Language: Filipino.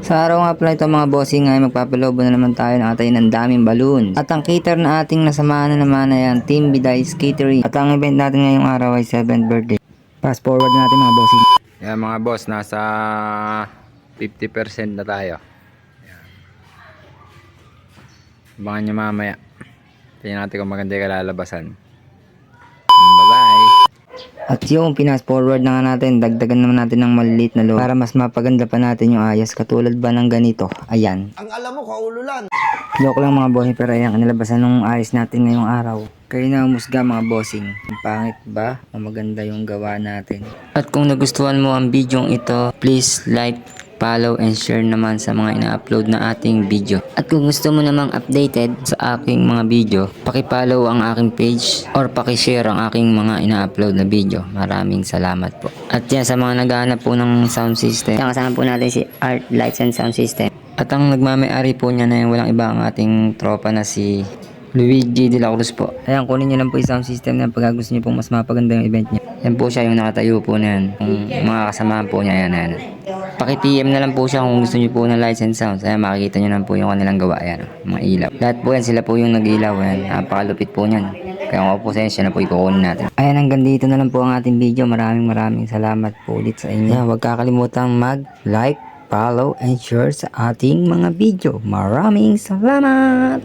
Sa araw nga pala ito mga bossing ay magpapalobo na naman tayo ng atay ng daming balloon. At ang cater na ating nasamahan na naman ay ang Team Bidays Catering. At ang event natin ngayong araw ay 7th birthday. Fast forward natin mga bossing. Yan mga boss, nasa 50% na tayo. Yan. Abangan nyo mamaya. Tingnan natin kung maganda yung kalalabasan. Bye-bye! At yung pinas forward na nga natin, dagdagan naman natin ng maliliit na logo para mas mapaganda pa natin yung ayos katulad ba ng ganito. Ayan. Ang alam mo, kaululan. Joke lang mga bossing, pero ayan, kanilabasan ng ayos natin ngayong araw. Kayo na umusga mga bossing. Ang pangit ba o maganda yung gawa natin? At kung nagustuhan mo ang video ito, please like, follow, and share naman sa mga ina-upload na ating video. At kung gusto mo namang updated sa aking mga video, paki-follow ang aking page or paki-share ang aking mga ina-upload na video. Maraming salamat po. At yan, sa mga naghahanap po ng sound system, kasama po natin si Art Lights and Sound System. At ang nagmamay-ari po niya na yung walang iba ang ating tropa na si Luigi de la Cruz po. Ayan, kunin nyo lang po yung sound system na pag gusto nyo pong mas mapaganda yung event niya. Yan po siya yung nakatayo po na yan. Kung mga kasamahan po niya, yan. Paki-PM na lang po siya kung gusto nyo po ng lights and sounds. Ayan, makikita nyo lang po yung kanilang gawa. Ayan, mga ilaw. Lahat po yan, sila po yung nag-ilaw. Ayan, napakalupit po niyan. Kaya kung po sa inyo, siya na po ikukunin natin. Ayan, hanggang dito na lang po ang ating video. Maraming salamat po ulit sa inyo. Huwag kakalimutang mag-like, follow, and share sa ating mga video. Maraming salamat!